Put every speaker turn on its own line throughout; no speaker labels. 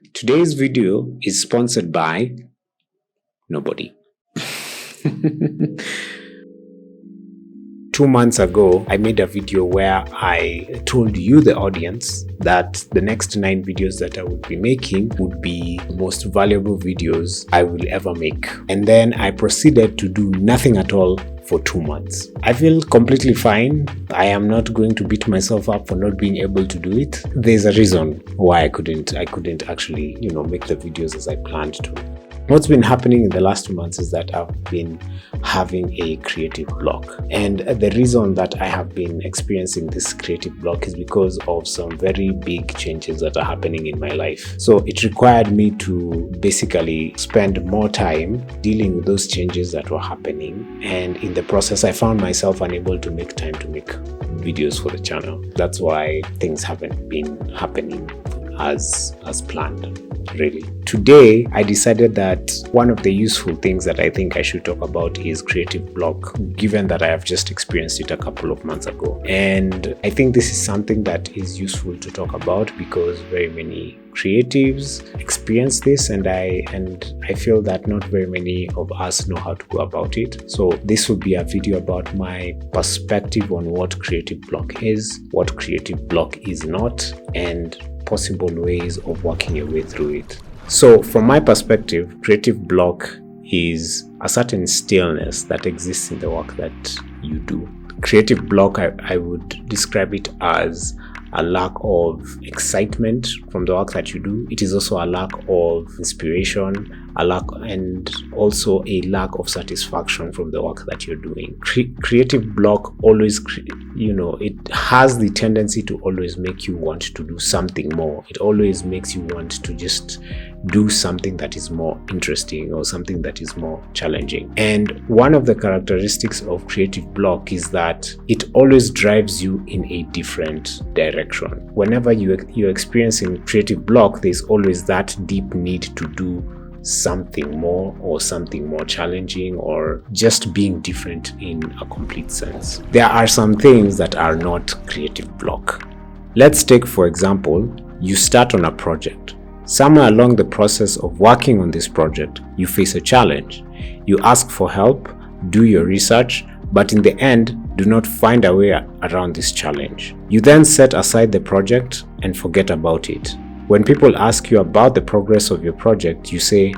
Today's video is sponsored by nobody. 2 months ago, I made a video where I told you, the audience, that the next 9 videos that I would be making would be the most valuable videos I will ever make. And then I proceeded to do nothing at all for 2 months. I feel completely fine. I am not going to beat myself up for not being able to do it. There's a reason why I couldn't actually, make the videos as I planned to. What's been happening in the last 2 months is that I've been having a creative block. And the reason that I have been experiencing this creative block is because of some very big changes that are happening in my life. So it required me to basically spend more time dealing with those changes that were happening. And in the process, I found myself unable to make time to make videos for the channel. That's why things haven't been happening as planned. Really. Today, I decided that one of the useful things that I think I should talk about is creative block, given that I have just experienced it a couple of months ago. And I think this is something that is useful to talk about because very many creatives experience this, and I feel that not very many of us know how to go about it. So this will be a video about my perspective on what creative block is, what creative block is not, and possible ways of working your way through it. So from my perspective, creative block is a certain stillness that exists in the work that you do. Creative block, I would describe it as a lack of excitement from the work that you do. It is also a lack of inspiration, and also a lack of satisfaction from the work that you're doing. Creative block always, it has the tendency to always make you want to do something more. It always makes you want to just do something that is more interesting or something that is more challenging. And one of the characteristics of creative block is that it always drives you in a different direction. Whenever you're experiencing creative block, there's always that deep need to do something more or something more challenging or just being different in a complete sense. There are some things that are not creative block. Let's take, for example, you start on a project. Somewhere along the process of working on this project, you face a challenge. You ask for help, do your research, but in the end, do not find a way around this challenge. You then set aside the project and forget about it. When people ask you about the progress of your project, you say,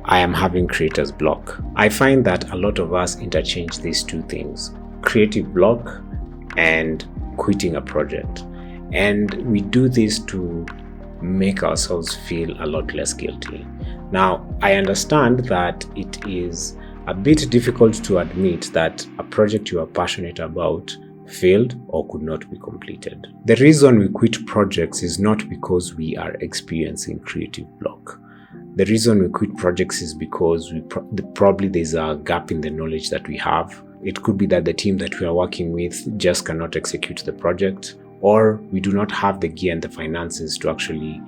I am having creator's block. I find that a lot of us interchange these two things, creative block and quitting a project. And we do this to make ourselves feel a lot less guilty. Now, I understand that it is a bit difficult to admit that a project you are passionate about failed or could not be completed. The reason we quit projects is not because we are experiencing creative block. The reason we quit projects is because probably there's a gap in the knowledge that we have. It could be that the team that we are working with just cannot execute the project, or we do not have the gear and the finances to actually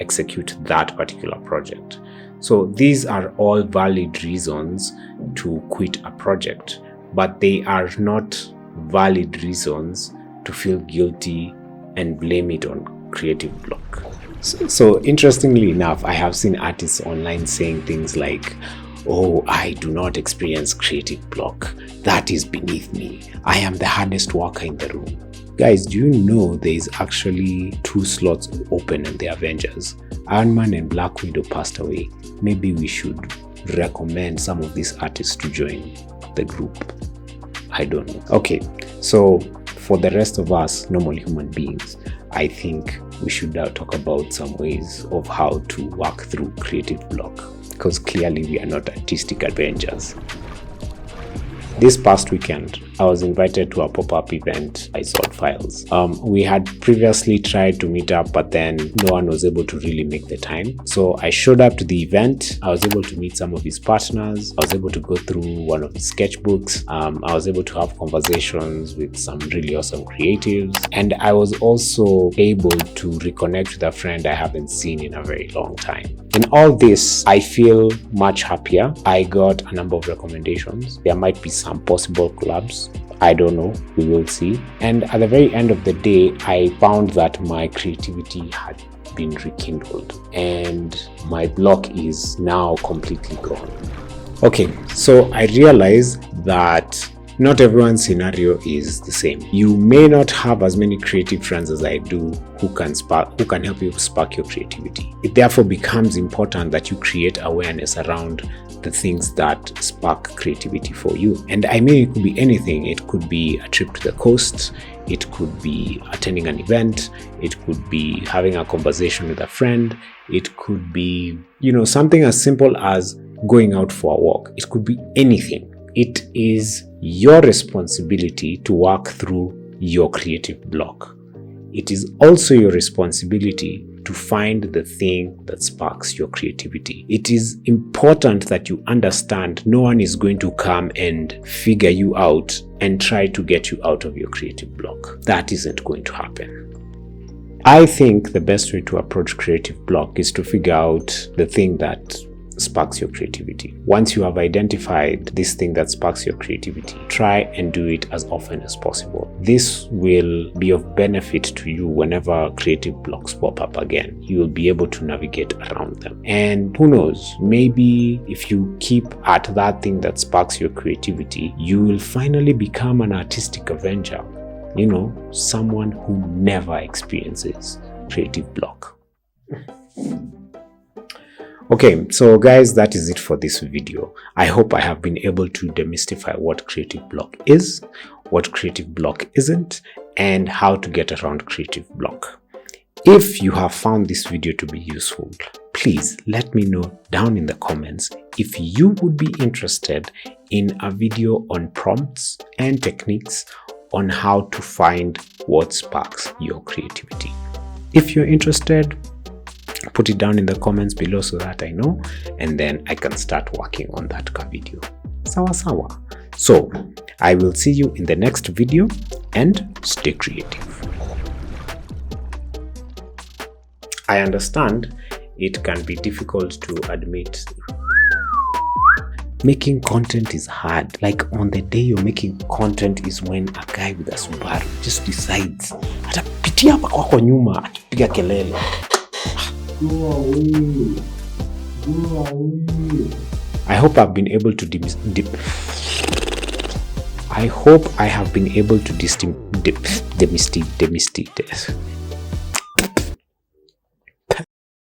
execute that particular project. So these are all valid reasons to quit a project, but they are not valid reasons to feel guilty and blame it on creative block. So interestingly enough, I have seen artists online saying things like, oh, I do not experience creative block. That is beneath me. I am the hardest worker in the room. Guys, do you know there is actually 2 slots open in the Avengers? Iron Man and Black Widow passed away. Maybe we should recommend some of these artists to join the group. I don't know. Okay, so for the rest of us normal human beings, I think we should now talk about some ways of how to work through creative block, because clearly we are not artistic Avengers. This past weekend, I was invited to a pop-up event by Salt Files. We had previously tried to meet up, but then no one was able to really make the time. So I showed up to the event. I was able to meet some of his partners. I was able to go through one of his sketchbooks. I was able to have conversations with some really awesome creatives. And I was also able to reconnect with a friend I haven't seen in a very long time. In all this, I feel much happier. I got a number of recommendations. There might be some possible collabs. I don't know, we will see. And at the very end of the day, I found that my creativity had been rekindled, and my block is now completely gone. Okay, so I realize that not everyone's scenario is the same. You may not have as many creative friends as I do who can help you spark your creativity. It therefore becomes important that you create awareness around the things that spark creativity for you. And I mean, it could be anything. It could be a trip to the coast, it could be attending an event, it could be having a conversation with a friend, it could be, something as simple as going out for a walk. It could be anything. It is your responsibility to work through your creative block. It is also your responsibility to find the thing that sparks your creativity. It is important that you understand no one is going to come and figure you out and try to get you out of your creative block. That isn't going to happen. I think the best way to approach creative block is to figure out the thing that sparks your creativity. Once you have identified this thing that sparks your creativity, try and do it as often as possible. This will be of benefit to you whenever creative blocks pop up again. You will be able to navigate around them. And who knows, maybe if you keep at that thing that sparks your creativity, you will finally become an artistic Avenger. Someone who never experiences creative block. Okay, so guys, that is it for this video. I hope I have been able to demystify what creative block is, what creative block isn't, and how to get around creative block. If you have found this video to be useful, please let me know down in the comments if you would be interested in a video on prompts and techniques on how to find what sparks your creativity. If you're interested, put it down in the comments below so that I know, and then I can start working on that video. Sawa sawa. So I will see you in the next video, and stay creative. I understand it can be difficult to admit making content is hard. Like, on the day you're making content is when a guy with a Subaru just decides atapitia hapa kwako nyuma akipiga kelele. Go away. Go away. I hope I've been able to demystify.